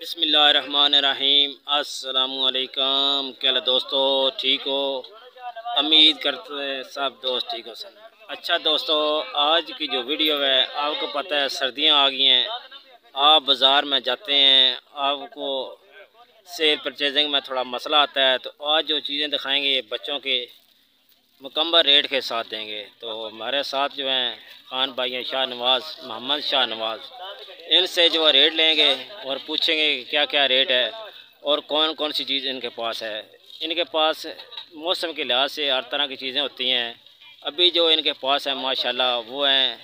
बिस्मिल्लाहिर्रहमानिर्रहीम। अस्सलामुअलैकुम। क्या दोस्तों, ठीक हो? उम्मीद करते हैं सब दोस्त ठीक हो सर। अच्छा दोस्तों, आज की जो वीडियो है, आपको पता है सर्दियां आ गई हैं, आप बाज़ार में जाते हैं, आपको सेल परचेजिंग में थोड़ा मसला आता है। तो आज जो चीज़ें दिखाएंगे बच्चों के मुकम्मल रेट के साथ देंगे। तो हमारे साथ जो हैं खान भाई हैं, शाह नवाज़, मोहम्मद शाह नवाज़। इनसे जो है रेट लेंगे और पूछेंगे कि क्या क्या रेट है और कौन कौन सी चीज़ इनके पास है। इनके पास मौसम के लिहाज से हर तरह की चीज़ें होती हैं। अभी जो इनके पास है माशाल्लाह वो हैं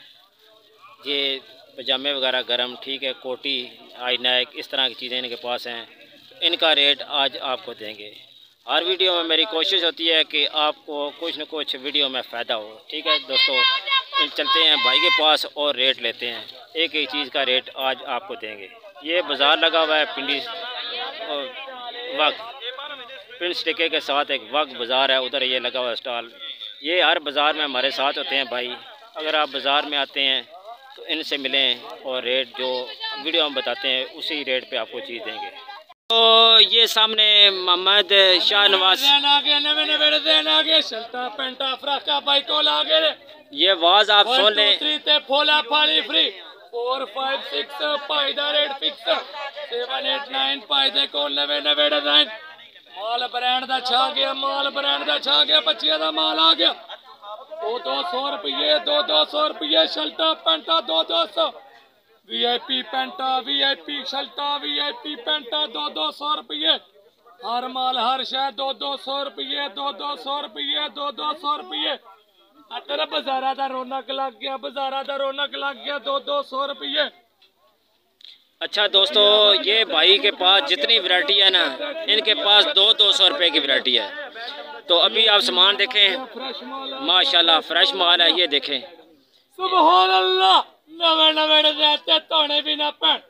ये पजामे वगैरह गर्म, ठीक है, कोटी, आई नाइक, इस तरह की चीज़ें इनके पास हैं। इनका रेट आज आपको देंगे। हर वीडियो में मेरी कोशिश होती है कि आपको कुछ न कुछ वीडियो में फ़ायदा हो। ठीक है दोस्तों, चलते हैं भाई के पास और रेट लेते हैं। एक एक चीज़ का रेट आज आपको देंगे। ये बाज़ार लगा हुआ है पिंडी वक्त, पिंड स्टिके के साथ एक वक्त बाज़ार है, उधर ये लगा हुआ स्टॉल। ये हर बाज़ार में हमारे साथ होते हैं भाई। अगर आप बाज़ार में आते हैं तो इनसे मिलें और रेट जो वीडियो हम बताते हैं उसी रेट पे आपको चीज़ देंगे। तो ये सामने मोहम्मद शाह नवाज़, ये आवाज़ आप सुन लें। 4 5 6 पाइदा रेट फिक्स 7 8 9 पाइदे को 90 डिजाइन माल ब्रांड दा छा गया, माल ब्रांड दा छा गया, बच्चियां दा माल आ गया। 200 रुपये, 200 रुपये शर्टा पैंटा, 200 VIP पैंटा, VIP शर्टा, VIP पैंटा, 200 रुपये। हर माल हर शहर 200 रुपये, 200 रुपये, 200 रुपये। अतर बाजारा दा रौनक लग गया, बाजारा दा रौनक लग गया, 200 रुपये। अच्छा दोस्तों, ये भाई के पास जितनी वैरायटी है ना, इनके पास 200 रुपये की वैरायटी है। तो अभी आप सामान देखें, माशाल्लाह फ्रेश माल है। ये देखें, सुभान अल्लाह, नवे रहते तोने भी ना पैन।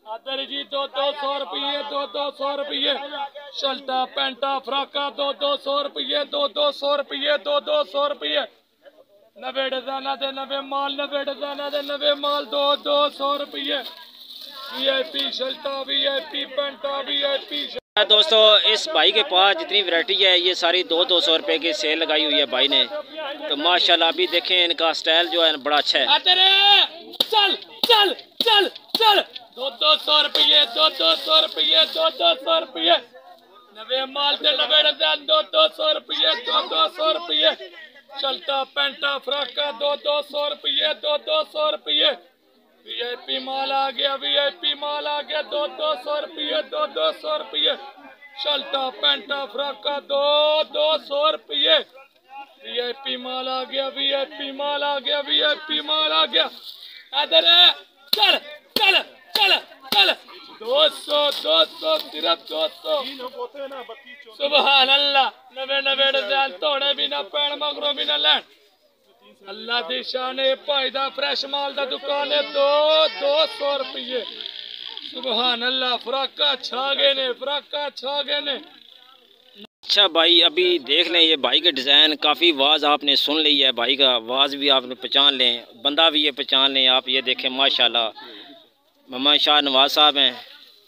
अदर जी 200 रुपये, 200 रुपये शर्टा पैंटा फ्राका, 200 रुपये, 200 रुपये, 200 रुपये। 90 डिजाइना दे 90 माल, 90 डिजाइना दे 90 माल, 200 रुपये। VIP शर्टा, VIP पैंटा, VIP। दोस्तों इस भाई के पास जितनी वैरायटी है ये सारी 200 रुपये की सेल लगाई हुई है भाई ने। तो माशाल्लाह अभी देखें इनका स्टाइल जो है बड़ा अच्छा है। चल चल चल चल 200 रुपये, 200 रुपये, 200 रुपये। 90 माल से 90 डिजाइन, 200 रुपये, 200 रुपये शर्टा पैंटा फ्राका, 200 रुपये, 200 रुपये। VIP माल आ गया, VIP माल आ गया, 200 रुपये, 200 रुपये शर्टा पैंटा फ्राका, 200 रुपये। VIP माल आ गया, VIP माल आ गया, VIP माल आ गया। इधर चल चल चल चल 200 200 सिर्फ 200। सुभान अल्लाह, 90 डिजाइन तोड़े भी ना पैन, मगरों भी ना लैंड। अल्लाह दी शान है, पायदा फ्रेश माल दा दुकान है, 200 रुपये। सुभान अल्लाह, फ्राका छा गए ने, फ्राका छा गए ने। अच्छा भाई, अभी देख लें ये भाई के डिज़ाइन, काफ़ी आवाज़ आपने सुन ली है, भाई का आवाज़ भी आपने पहचान लें, बंदा भी ये पहचान लें आप। ये देखें माशाल्लाह मोहम्मद शाह नवाज़ साहब हैं।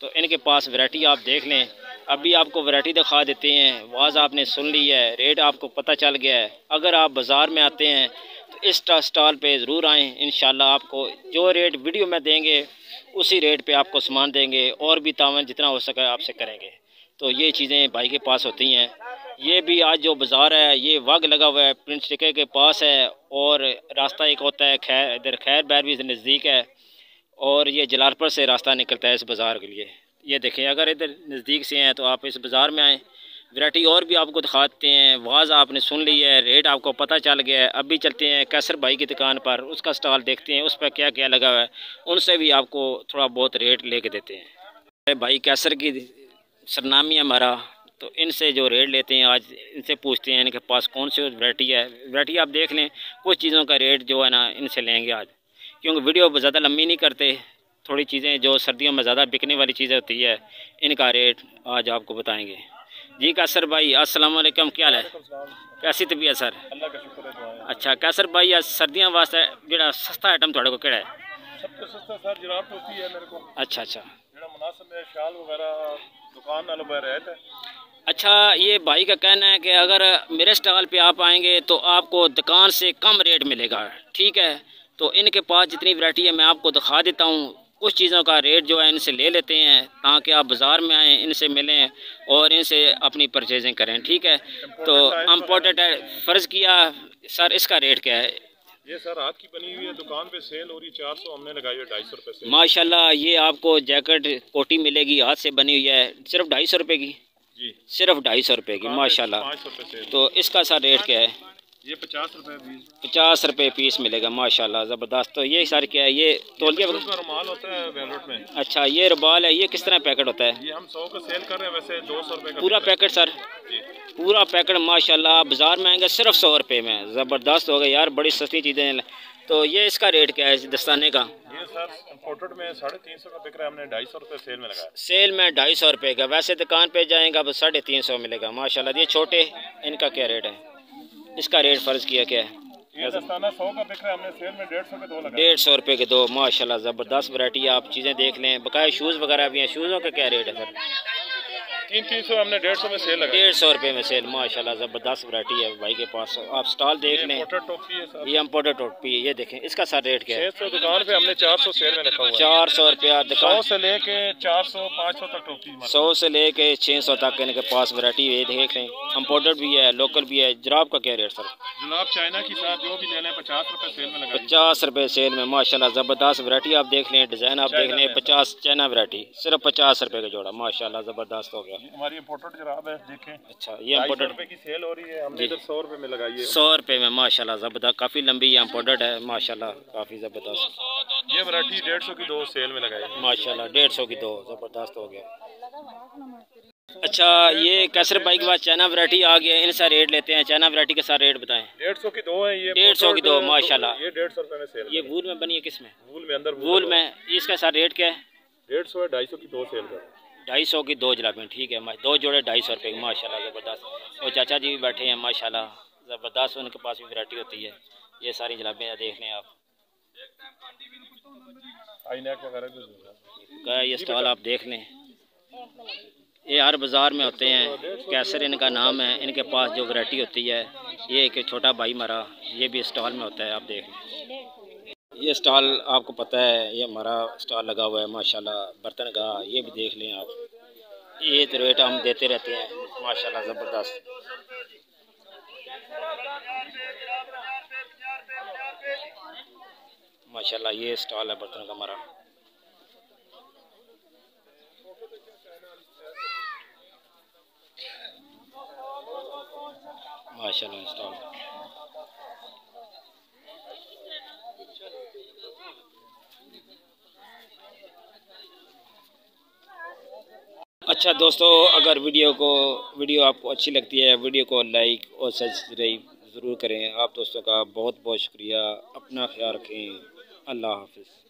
तो इनके पास वैरायटी आप देख लें। अभी आपको वैरायटी दिखा देते हैं, आवाज़ आपने सुन ली है, रेट आपको पता चल गया है। अगर आप बाज़ार में आते हैं तो इस स्टॉल पे ज़रूर आएँ। इंशाल्लाह आपको जो रेट वीडियो में देंगे उसी रेट पे आपको सामान देंगे और भी तावन जितना हो सके आपसे करेंगे। तो ये चीज़ें भाई के पास होती हैं। ये भी आज जो बाज़ार है ये वग लगा हुआ है, प्रिंस टिके के पास है। और रास्ता एक होता है खैर, इधर खैर बैर भी नज़दीक है और ये जलालपुर से रास्ता निकलता है इस बाज़ार के लिए। ये देखें, अगर इधर नज़दीक से हैं तो आप इस बाज़ार में आएँ। वैरायटी और भी आपको दिखाते हैं, आवाज़ आपने सुन ली है, रेट आपको पता चल गया है। अभी चलते हैं कैसर भाई की दुकान पर, उसका स्टॉल देखते हैं उस पर क्या क्या लगा हुआ है, उनसे भी आपको थोड़ा बहुत रेट लेके देते हैं। अरे भाई कैसर की सरनामी है हमारा, तो इनसे जो रेट लेते हैं आज इनसे पूछते हैं इनके पास कौन सी वैरायटी है। वैरायटी आप देख लें, कुछ चीज़ों का रेट जो है ना इनसे लेंगे आज, क्योंकि वीडियो ज़्यादा लंबी नहीं करते। थोड़ी चीज़ें जो सर्दियों में ज़्यादा बिकने वाली चीज़ें होती है इनका रेट आज आपको बताएंगे। जी कैसर भाई अस्सलाम वालेकुम, क्या हाल है, कैसी तबीयत सर? अल्लाह का शुक्र है। अच्छा कैसर भाई, आज सर्दियों वास्ते जो सस्ता आइटम थोड़े को केड़ा है? सबसे सस्ता सर जिराफ टोपी है मेरे को। अच्छा अच्छा, जेड़ा मुनासिब है, शाल वगैरह दुकान नालों बाहर है। अच्छा ये भाई का कहना है कि अगर मेरे स्टॉल पे आप आएंगे तो आपको दुकान से कम रेट मिलेगा, ठीक है। तो इनके पास जितनी वैरायटी है मैं आपको दिखा देता हूँ, कुछ चीज़ों का रेट जो है इनसे ले लेते हैं ताकि आप बाज़ार में आएँ, इनसे मिलें और इनसे अपनी परचेजिंग करें, ठीक है। तो इम्पोर्टेड है, फ़र्ज़ किया सर इसका रेट क्या है? ये सर हाथ की बनी हुई है, दुकान पे सेल हो रही 400, हमने लगाई है 250 रुपये से। माशाल्लाह ये आपको जैकेट कोटी मिलेगी, हाथ से बनी हुई है, सिर्फ 250 रुपये की जी, सिर्फ 250 रुपये की माशाल्लाह। 5 रुपये से। तो इसका सा रेट क्या है? ये 50 रुपये पीस। 50 रुपये पीस मिलेगा माशाल्लाह, ज़बरदस्त। तो ये सर क्या है? ये तौलिया का रुमाल होता है वेलवेट में। अच्छा ये रुमाल है, ये किस तरह पैकेट होता है? ये हम 100 का सेल कर रहे हैं, वैसे 200 रुपये का पूरा पैकेट सर? जी, पूरा पैकेट माशाल्लाह बाज़ार में आएंगे सिर्फ 100 रुपये में, ज़बरदस्त हो गया यार, बड़ी सस्ती चीज़ें। तो ये इसका रेट क्या है दस्ताने का? ये सर इम्पोर्टेड में 350 का बिक रहा है, हमने 250 रुपये सेल में लगाया। सेल में 250 रुपये का, वैसे दुकान पे जाएंगा बस 350 मिलेगा माशाल्लाह। ये छोटे इनका क्या रेट है? इसका रेट फ़र्ज़ किया क्या है? ये दस्ताना 100 का बिक रहा है, हमने सेल में 150 के 2 लगाए। 150 रुपये के 2 माशाल्लाह, ज़बरदस्त वैरायटी। आप चीज़ें देख लें, बकाया शूज़ वगैरह भी हैं। शूज़ों का क्या रेट है सर? 300 हमने 150 में सेल लगाई। 150 रुपये में सेल माशाल्लाह, ज़बरदस्त वैरायटी है भाई के पास। आप स्टॉल देख लें, इम्पोर्टेड टोपी है सर। ये इम्पोर्टेड टोपी है, ये देखें। इसका सर रेट क्या है? 600 दुकान पे, हमने 400 सेल में रखा हुआ है। 400 रुपया 100 दुकान, से लेके 400 500 तक टोपी। 100 से लेके 600 तक इनके पास वैरायटी है, देख लें। इम्पोर्टेड भी है, लोकल भी है। जुराब का क्या रेट सर? जुलाब चाइना की साथ जो भी ले लें 50 रुपये सेल में लगाई। 50 रुपये सेल में माशाल्लाह, ज़बरदस्त वैरायटी। आप देख लें, डिज़ाइन आप देख लें। 50 चाइना वैरायटी सिर्फ 50 रुपये का जोड़ा माशाल्लाह, ज़बरदस्त हो गया। हमारी इम्पोर्टेड जुराब है, देखें। अच्छा ये इम्पोर्टेड रुपये की सेल हो रही है, हमने इधर 100 रुपये में लगाई है। 100 रुपये में माशाल्लाह, ज़बरदस्त। काफ़ी लंबी ये इम्पोर्टेड है माशाल्लाह, काफ़ी ज़बरदस्त। ये वैरायटी 150 की 2 सेल में लगाई है माशाल्लाह, 150 की 2, ज़बरदस्त हो गया। अच्छा ये कैसर भाई के पास चाइना वैरायटी आ गया, इनसे रेट लेते हैं। चाइना वैरायटी के साथ रेट बताएं। 150 की 2 है ये। 150 की 2 माशाल्लाह। ये 150 रुपये में सेल। ये वूल में बनी है, किस में? वूल में, अंदर वूल में। इसका साथ रेट क्या है? 150 है, 250 की 2 सेल कर। 250 की 2 जराबें, ठीक है। 2 जोड़े 250 रुपये की माशाल्लाह, ज़बरदस्त। और चाचा जी भी बैठे हैं माशाल्लाह, ज़बरदस्त। उनके पास भी वैरायटी होती है। ये सारी जराबें देख लें आप, आई नेक वगैरह का ये स्टॉल आप देख लें। ये हर बाज़ार में होते हैं, कैसर इनका नाम है। इनके पास जो वैरायटी होती है, ये एक छोटा भाई हमारा, ये भी स्टॉल में होता है, आप देख लें। ये स्टॉल आपको पता है, ये हमारा स्टॉल लगा हुआ है माशाल्लाह, बर्तन का। ये भी देख लें आप। ये तो रेट हम देते रहते हैं माशाल्लाह, ज़बरदस्त। माशाल्लाह ये स्टॉल है बर्तन का हमारा। माशाल्लाह स्टॉल। अच्छा दोस्तों, अगर वीडियो आपको अच्छी लगती है, वीडियो को लाइक और सब्सक्राइब ज़रूर करें। आप दोस्तों का बहुत बहुत शुक्रिया। अपना ख्याल रखें। अल्लाह हाफ़िज़।